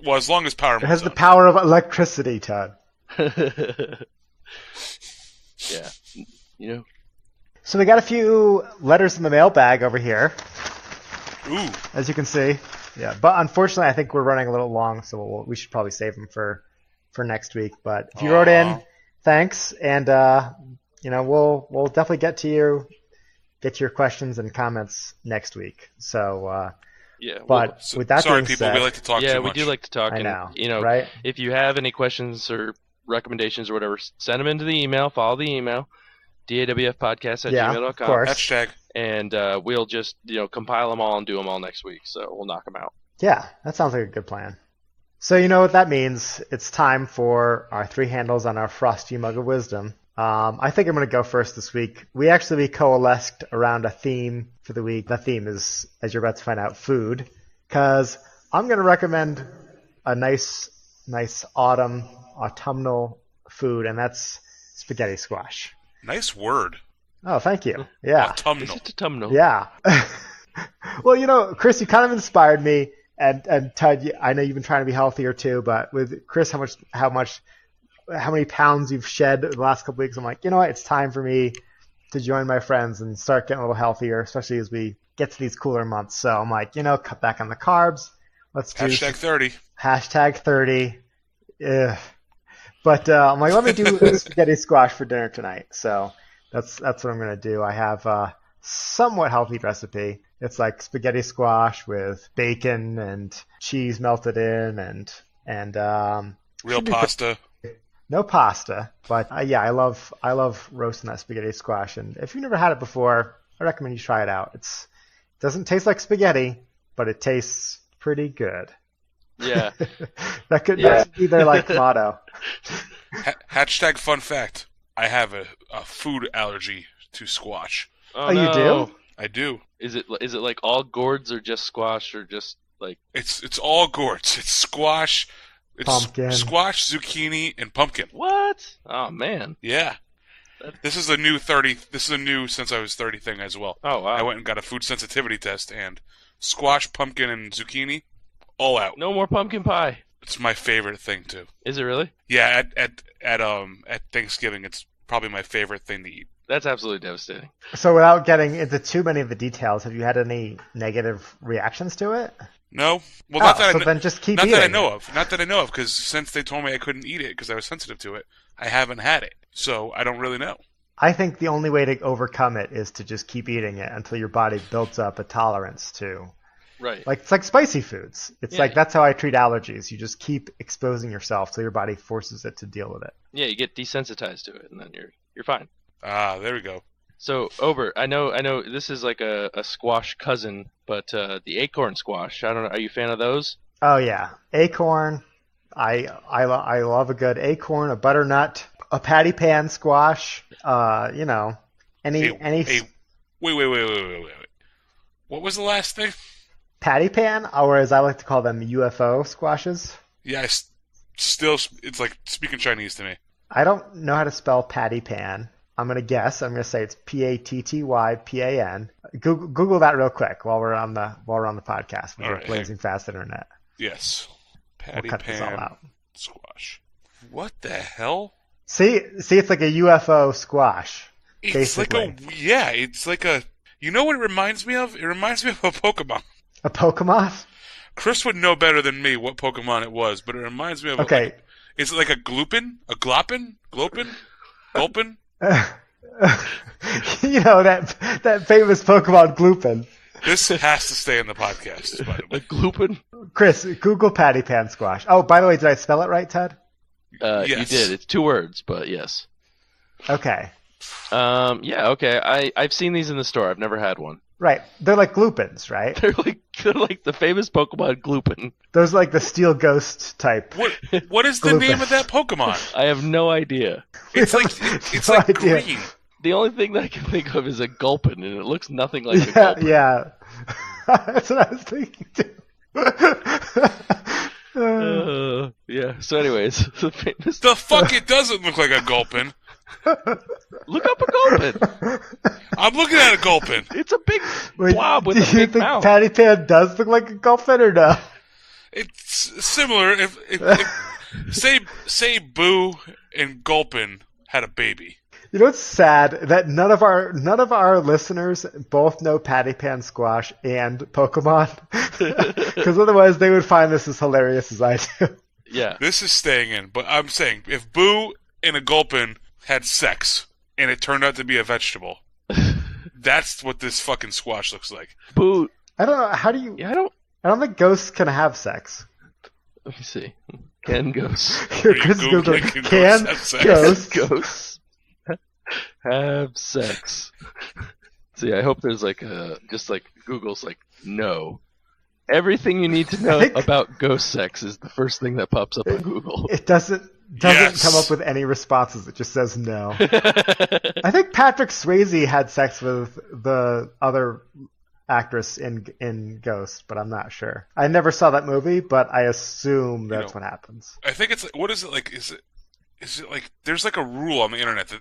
Well, as long as power mode. It has the power of electricity, Tud. Yeah. So we got a few letters in the mailbag over here, Ooh. as you can see. Yeah, but unfortunately, I think we're running a little long, so we should probably save them for next week. But if you wrote in, thanks, and we'll definitely get your questions and comments next week. So with that sorry, being people, said, we like to talk too much. Yeah, we do like to talk. I and, know, right? If you have any questions or recommendations or whatever, send them into the email. Follow the email, dawfpodcast@gmail.com. Of course. Hashtag. And we'll just compile them all and do them all next week. So we'll knock them out. Yeah, that sounds like a good plan. So you know what that means. It's time for our 3 handles on our Frosty Mug of Wisdom. I think I'm going to go first this week. We actually coalesced around a theme for the week. The theme is, as you're about to find out, food. Because I'm going to recommend a nice autumnal food, and that's spaghetti squash. Nice word. Oh, thank you. Yeah. Autumnal. It's autumnal. Yeah. Well, Chris, you kind of inspired me, and Tud, I know you've been trying to be healthier too, but with Chris, how many pounds you've shed in the last couple weeks, I'm like, you know what, it's time for me to join my friends and start getting a little healthier, especially as we get to these cooler months. So I'm like, cut back on the carbs. Let's do #30. #30. Ugh. But I'm like, let me do spaghetti squash for dinner tonight. So that's what I'm going to do. I have a somewhat healthy recipe. It's like spaghetti squash with bacon and cheese melted in and Real pasta. No pasta, but I love roasting that spaghetti squash. And if you've never had it before, I recommend you try it out. It doesn't taste like spaghetti, but it tastes pretty good. Yeah. that could be their motto. #fun fact. I have a food allergy to squash. Oh, you do? I do. Is it like all gourds or just squash or just like? It's all gourds. It's squash. It's pumpkin. Squash, zucchini, and pumpkin. What? Oh man. Yeah. This is a new 30. This is a new since I was 30 thing as well. Oh wow. I went and got a food sensitivity test, and squash, pumpkin, and zucchini, all out. No more pumpkin pie. It's my favorite thing too. Is it really? Yeah, at Thanksgiving, it's probably my favorite thing to eat. That's absolutely devastating. So without getting into too many of the details, have you had any negative reactions to it? No. Well, then just keep not eating that I know of. Not that I know of, because since they told me I couldn't eat it because I was sensitive to it, I haven't had it. So I don't really know. I think the only way to overcome it is to just keep eating it until your body builds up a tolerance to. Right. It's like spicy foods. It's like that's how I treat allergies. You just keep exposing yourself till your body forces it to deal with it. Yeah, you get desensitized to it, and then you're fine. Ah, there we go. So, Obert, I know this is like a squash cousin, but the acorn squash, I don't know, are you a fan of those? Oh yeah, acorn. I love a good acorn, a butternut, a patty pan squash. Any. Wait. What was the last thing? Patty pan, or as I like to call them, UFO squashes. Yeah, it's like speaking Chinese to me. I don't know how to spell patty pan. I'm going to guess. I'm going to say it's PATTYPAN. Google that real quick while we're on the podcast with the blazing fast internet. Yes. Patty we'll cut pan this all out. Squash. What the hell? See, it's like a UFO squash. It's basically. it's like a. You know what it reminds me of? It reminds me of a Pokemon. A Pokemon? Chris would know better than me what Pokemon it was, but it reminds me of. Okay. Is it like a Gloopin? A Gloppin? Glopin? Gulpin? You know, that famous Pokemon Gloopin. This has to stay in the podcast, by the way. The Gloopin? Chris, Google patty pan squash. Oh, by the way, did I spell it right, Ted? You Yes. did. It's 2 words, but yes. Okay. Yeah, okay. I've seen these in the store. I've never had one. Right. They're like Gloopins, right? They're like the famous Pokemon Gloopin. Those are like the Steel Ghost type. What is the name of that Pokemon? I have no idea. It's like No idea. green. The only thing that I can think of is a Gulpin, and it looks nothing like a Gulpin. Yeah. That's what I was thinking too. Yeah. So, anyways, the famous. The fuck it doesn't look like a Gulpin. Look up a Gulpin. I'm looking at a Gulpin. It's a big Wait, blob with do a you big think mouth. patty pan does look like a Gulpin or no? It's similar. If say Boo and Gulpin had a baby. You know what's sad? That none of our listeners both know patty pan squash and Pokemon, because otherwise they would find this as hilarious as I do. Yeah. This is staying in, but I'm saying if Boo and a Gulpin had sex and it turned out to be a vegetable, that's what this fucking squash looks like. Boo. I don't know. How do you? Yeah, I don't think ghosts can have sex. Let me see. Can ghosts. Here, Are you Chris Google. Googling Can ghosts have sex? ghosts Ghosts have sex. See, I hope there's just like Google's like, no. Everything you need to know about ghost sex is the first thing that pops up on Google. It doesn't Yes. come up with any responses. It just says no. I think Patrick Swayze had sex with the other actress in Ghost, but I'm not sure. I never saw that movie, but I assume that's what happens. I think it's what is it like? Is it like there's like a rule on the internet that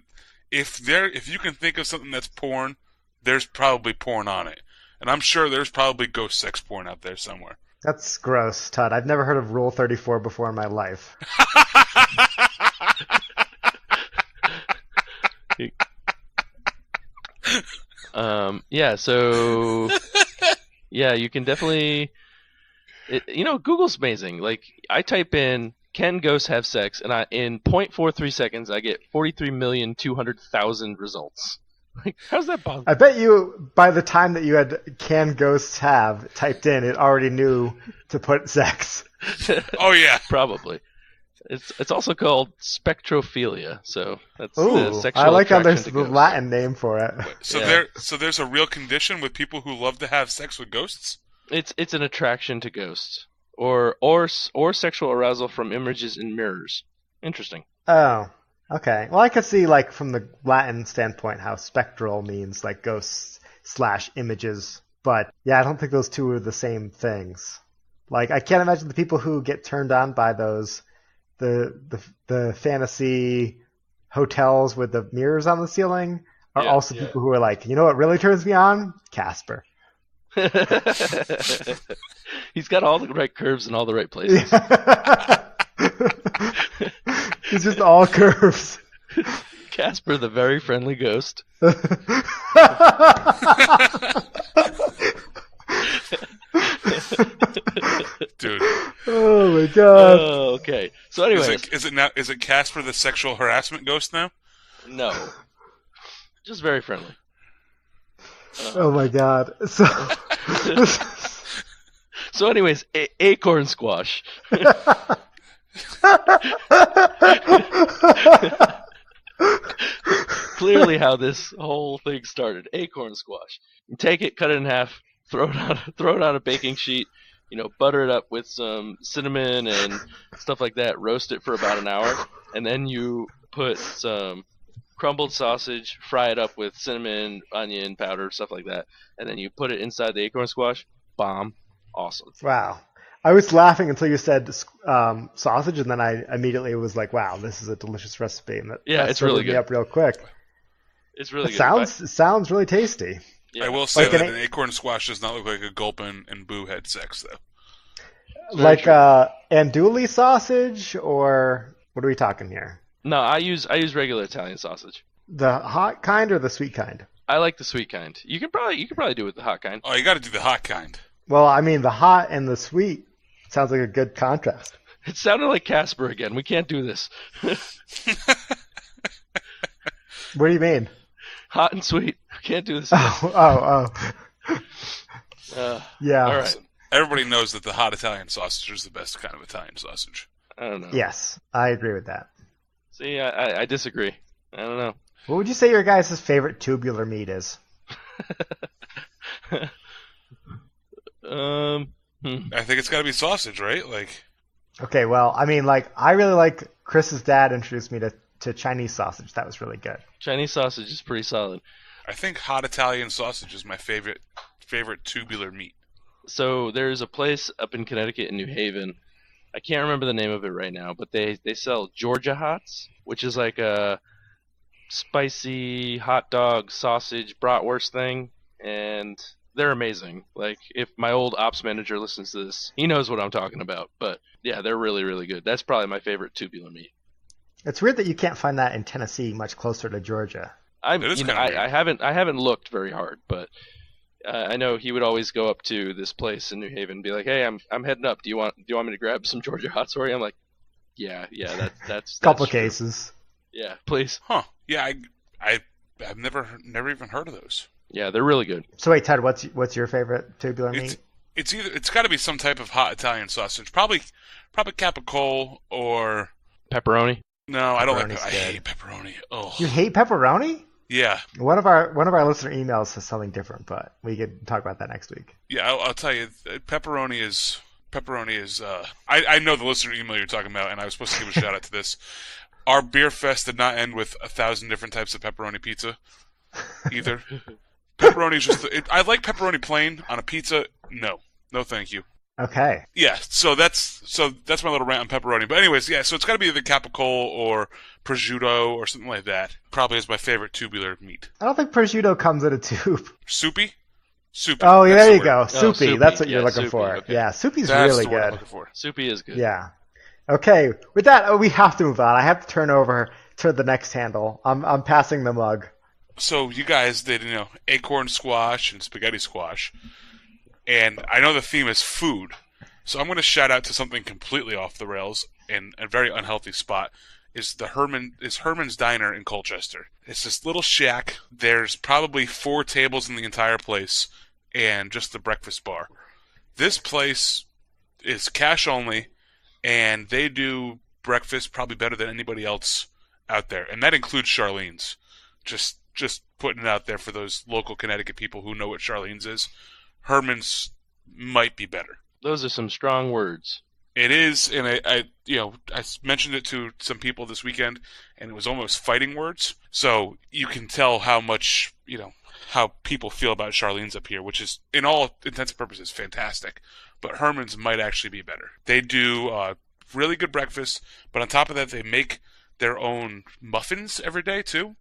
if you can think of something that's porn, there's probably porn on it, and I'm sure there's probably ghost sex porn out there somewhere. That's gross, Todd. I've never heard of Rule 34 before in my life. Yeah, so yeah, you can definitely Google's amazing. Like I type in can ghosts have sex and in 0.43 seconds I get 43,200,000 results. Like how's that possible? I bet you by the time that you had can ghosts have typed in, it already knew to put sex. Oh yeah, Probably. It's also called spectrophilia, so that's the Ooh, sexual I like how attraction there's to the ghosts. Latin name for it. so Yeah. there's a real condition with people who love to have sex with ghosts. It's an attraction to ghosts or sexual arousal from images in mirrors. Interesting. Oh, okay. Well, I could see, like, from the Latin standpoint, how spectral means, like, ghosts / images. But, yeah, I don't think those two are the same things. Like, I can't imagine the people who get turned on by those, the fantasy hotels with the mirrors on the ceiling are Yeah, also yeah. people who are like, you know what really turns me on? Casper. He's got all the right curves in all the right places. It's just all curves. Casper, the very friendly ghost. Dude, Oh my god. Oh, okay. So, anyways, is it Casper the sexual harassment ghost now? no, just very friendly. Oh my god. So So, anyways, acorn squash. Clearly, how this whole thing started. Acorn squash. You take it, cut it in half, throw it on a baking sheet. Butter it up with some cinnamon and stuff like that. Roast it for about an hour, and then you put some crumbled sausage, fry it up with cinnamon, onion powder, stuff like that, and then you put it inside the acorn squash. Bomb. Awesome. wow. I was laughing until you said sausage, and then I immediately was like, "Wow, this is a delicious recipe." And that It's really stirred me good. up real quick. It's really It good. sounds really tasty. Yeah. I will say Like that an an acorn squash does not look like a Gulpin and Boo had sex though. Very Like true. andouille sausage, or what are we talking here? No, I use regular Italian sausage. The hot kind or the sweet kind? I like the sweet kind. You could probably do it with the hot kind. Oh, you got to do the hot kind. Well, I mean, the hot and the sweet sounds like a good contrast. It sounded like Casper again. We can't do this. What do you mean? Hot and sweet. Can't do this. Yeah. All right. Everybody knows that the hot Italian sausage is the best kind of Italian sausage. I don't know. Yes, I agree with that. See, I disagree. I don't know. What would you say your guys' favorite tubular meat is? I think it's got to be sausage, right? Like. Okay, well, I mean, like, I really like Chris's dad introduced me to Chinese sausage. That was really good. Chinese sausage is pretty solid. I think hot Italian sausage is my favorite tubular meat. So there's a place up in Connecticut in New Haven. I can't remember the name of it right now, but they sell Georgia Hots, which is like a spicy hot dog sausage bratwurst thing, and they're amazing. Like, if my old ops manager listens to this, he knows what I'm talking about. But yeah, they're really, really good. That's probably my favorite tubular meat. It's weird that you can't find that in Tennessee, much closer to Georgia. I haven't looked very hard, but I know he would always go up to this place in New Haven and be like, "Hey, I'm heading up. Do you want me to grab some Georgia Hots for you?" I'm like, "Yeah, that's couple true. cases. Yeah, please." Huh? Yeah, I've never even heard of those. Yeah, they're really good. So wait, Ted, what's your favorite tubular meat? It's got to be some type of hot Italian sausage. Probably capicola or Pepperoni. No, I don't like Pepperoni's I good. hate pepperoni. Oh. You hate pepperoni? Yeah. One of our listener emails says something different, but we could talk about that next week. Yeah, I'll tell you, pepperoni is. I know the listener email you're talking about, and I was supposed to give a shout out to this. Our beer fest did not end with 1,000 different types of pepperoni pizza, either. Pepperoni is just. I like pepperoni plain on a pizza. No, thank you. Okay. Yeah, so that's my little rant on pepperoni. But anyways, yeah, so it's got to be either capicola or prosciutto or something like that. Probably is my favorite tubular meat. I don't think prosciutto comes in a tube. Soupy. Oh, yeah, there you go. Oh, soupy. That's what you're looking soupy, for. okay. Yeah, soupy's That's really the word I'm good. looking for. Soupy is good. Yeah. Okay, with that, we have to move on. I have to turn over to the next handle. I'm passing the mug. So you guys did, acorn squash and spaghetti squash. And I know the theme is food. So I'm going to shout out to something completely off the rails and a very unhealthy spot. Is Hermans Diner in Colchester. It's this little shack. There's probably 4 tables in the entire place and just the breakfast bar. This place is cash only, and they do breakfast probably better than anybody else out there. And that includes Charlene's. Just putting it out there for those local Connecticut people who know what Charlene's is. Herman's might be better. Those are some strong words. It is, and I mentioned it to some people this weekend, and it was almost fighting words. So you can tell how much, how people feel about Charlene's up here, which is, in all intents and purposes, fantastic. But Herman's might actually be better. They do really good breakfast, but on top of that, they make their own muffins every day, too.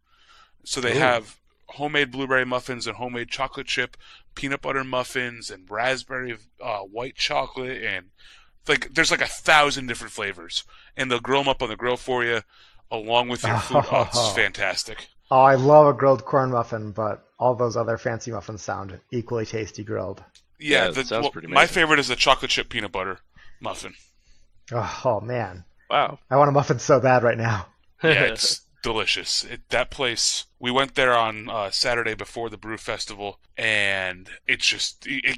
So they have homemade blueberry muffins and homemade chocolate chip peanut butter muffins and raspberry white chocolate, and there's 1,000 different flavors, and they'll grill them up on the grill for you along with your food. Oh, it's fantastic. Oh, I love a grilled corn muffin, but all those other fancy muffins sound equally tasty grilled. Yeah, that sounds pretty amazing. My favorite is the chocolate chip peanut butter muffin. Oh man. Wow. I want a muffin so bad right now. Yeah, it's delicious. That place, we went there on Saturday before the Brew Festival, and it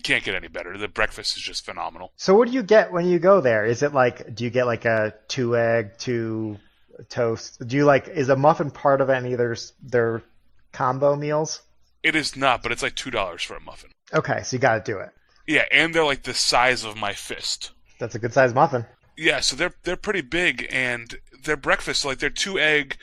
can't get any better. The breakfast is just phenomenal. So what do you get when you go there? Is it do you get a 2-egg, 2 toast? Is a muffin part of any of their combo meals? It is not, but it's $2 for a muffin. Okay, so you got to do it. Yeah, and they're the size of my fist. That's a good sized muffin. Yeah, so they're pretty big, and their breakfast, their 2-egg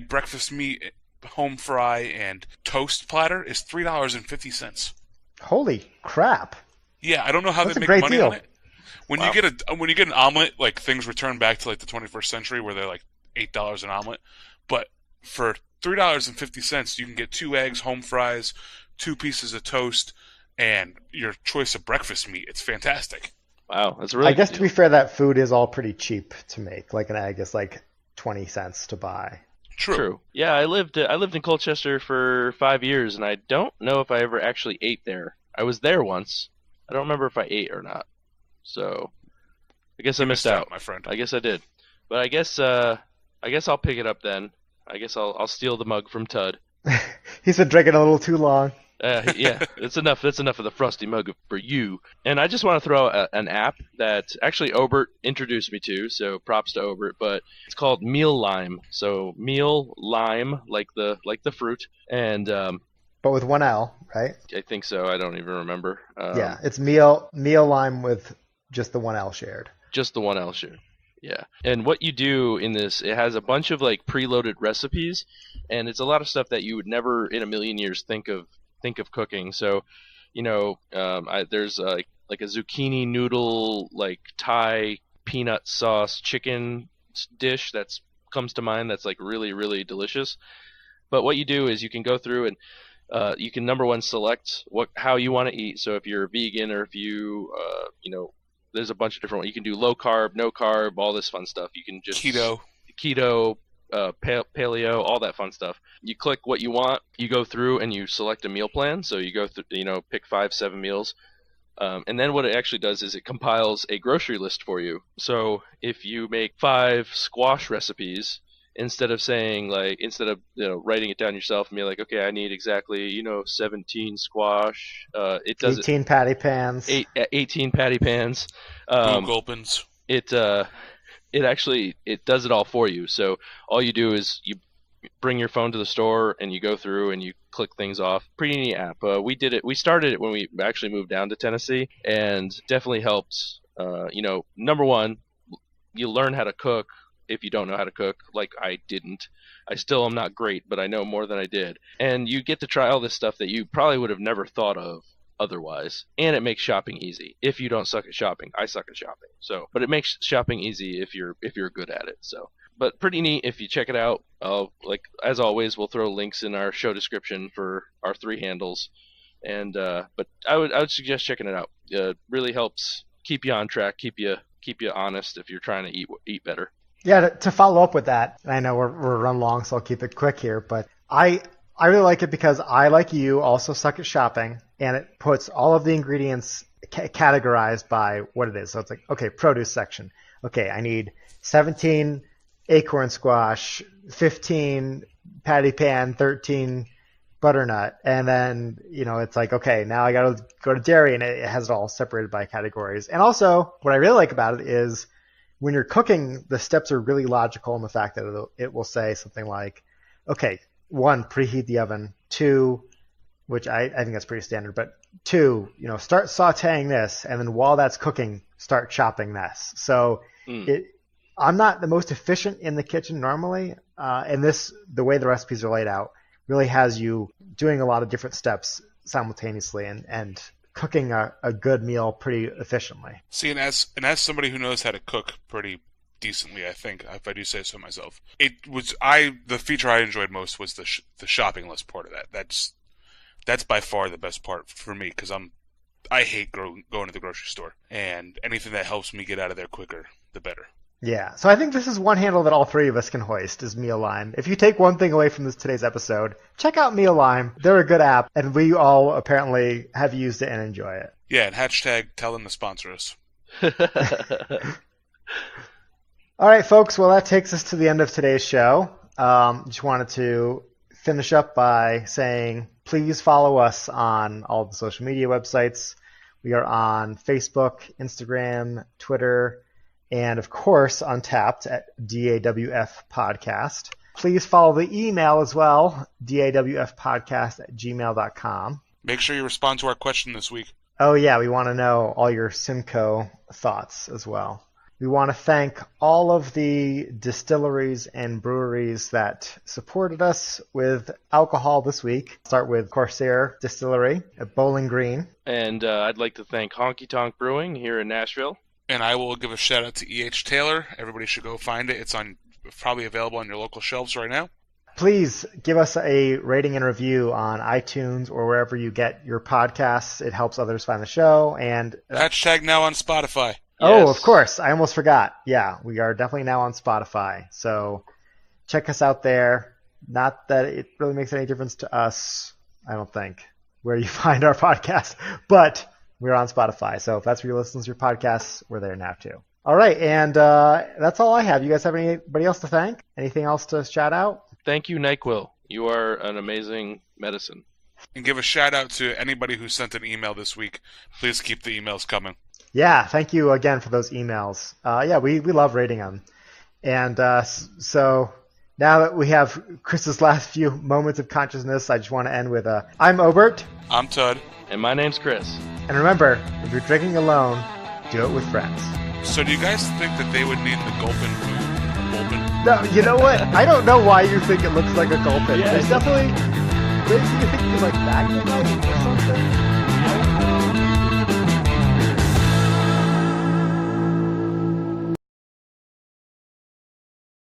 breakfast meat, home fry, and toast platter is $3.50. Holy crap! Yeah, I don't know how That's they make a great money deal. on it. When you get an omelet, things return back to the 21st century where they're $8 an omelet. But for $3.50, you can get 2 eggs, home fries, 2 pieces of toast, and your choice of breakfast meat. It's fantastic. Wow, that's really. I guess to be fair, that food is all pretty cheap to make. Like an egg is 20 cents to buy. True. Yeah, I lived in Colchester for 5 years, and I don't know if I ever actually ate there. I was there once. I don't remember if I ate or not. So, I guess I missed out, my friend. I guess I did, but I guess I'll pick it up then. I guess I'll steal the mug from Tud. He's been drinking a little too long. Yeah, it's enough. That's enough of the frosty mug for you. And I just want to throw an app that actually Obert introduced me to, so props to Obert. But it's called MealLime. So MealLime, like the fruit, and but with one L, right? I think so. I don't even remember. Yeah, it's MealLime with just the one L shared. Just the one L shared. Yeah. And what you do in this, it has a bunch of like preloaded recipes, and it's a lot of stuff that you would never in a million years think of cooking. So, there's like a zucchini noodle, like Thai peanut sauce chicken dish that's comes to mind. That's like really, really delicious. But what you do is you can go through and you can, number one, select how you want to eat. So if you're a vegan, or if you there's a bunch of different ones. You can do low carb, no carb, all this fun stuff. You can just keto, paleo, all that fun stuff. You click what you want, you go through and you select a meal plan. So you go through, pick 5-7 meals. And then what it actually does is it compiles a grocery list for you. So if you make 5 squash recipes, instead of writing it down yourself and be like, okay, I need exactly 17 squash. It does 18 patty pans. 18 patty pans. Gulpins. It actually does it all for you. So all you do is you bring your phone to the store and you go through and you click things off. Pretty neat app. We started it when we actually moved down to Tennessee, and definitely helped. Number one, you learn how to cook. If you don't know how to cook, like I didn't. I still am not great, but I know more than I did. And you get to try all this stuff that you probably would have never thought of otherwise. And it makes shopping easy. If you don't suck at shopping, I suck at shopping. But it makes shopping easy if you're good at it. So, but pretty neat if you check it out. As always, we'll throw links in our show description for our 3 handles. And but I would suggest checking it out. Really helps keep you on track, keep you honest if you're trying to eat better. Yeah, to follow up with that, and I know we're run long, so I'll keep it quick here, but I really like it because I, like you, also suck at shopping, and it puts all of the ingredients categorized by what it is. So it's like, okay, produce section. Okay, I need 17 acorn squash, 15 patty pan, 13 butternut, and then, it's like, okay, now I got to go to dairy, and it has it all separated by categories. And also, what I really like about it is when you're cooking, the steps are really logical in the fact that it will say something like, okay, 1, preheat the oven. 2, which I think that's pretty standard, but 2, start sauteing this, and then while that's cooking, start chopping this. So I'm not the most efficient in the kitchen normally, and the way the recipes are laid out really has you doing a lot of different steps simultaneously and cooking a good meal pretty efficiently. See, and as somebody who knows how to cook pretty decently, I think, if I do say so myself, the feature I enjoyed most was the shopping list part of that. That's by far the best part for me, because I hate going to the grocery store, and anything that helps me get out of there quicker, the better. Yeah, so I think this is one handle that all 3 of us can hoist, is MealLime. If you take one thing away from today's episode, check out MealLime. They're a good app, and we all apparently have used it and enjoy it. Yeah, and hashtag tell them to sponsor us. All right, folks, well, that takes us to the end of today's show. Just wanted to finish up by saying please follow us on all the social media websites. We are on Facebook, Instagram, Twitter, and, of course, Untapped at DAWF Podcast. Please follow the email as well, dawfpodcast@gmail.com. Make sure you respond to our question this week. Oh, yeah, we want to know all your Simcoe thoughts as well. We want to thank all of the distilleries and breweries that supported us with alcohol this week. Start with Corsair Distillery at Bowling Green. And I'd like to thank Honky Tonk Brewing here in Nashville. And I will give a shout out to E.H. Taylor. Everybody should go find it. It's probably available on your local shelves right now. Please give us a rating and review on iTunes or wherever you get your podcasts. It helps others find the show. And hashtag now on Spotify. Oh, Yes. Of course. I almost forgot. Yeah, we are definitely now on Spotify. So check us out there. Not that it really makes any difference to us, I don't think, where you find our podcast. But we're on Spotify, so if that's where you listen to your podcasts, we're there now too. All right, and that's all I have. You guys have anybody else to thank? Anything else to shout out? thank you, NyQuil. You are an amazing medicine. And give a shout out to anybody who sent an email this week. Please keep the emails coming. Yeah, thank you again for those emails. We love reading them. And so now that we have Chris's last few moments of consciousness, I just want to end with I'm Obert. I'm Todd. And my name's Chris. And remember, if you're drinking alone, do it with friends. So do you guys think that they would need the Gulpin Gulpin? No, you know what? I don't know why you think it looks like a Gulpin. Yeah, There's definitely... Maybe you think you like Magnum or something?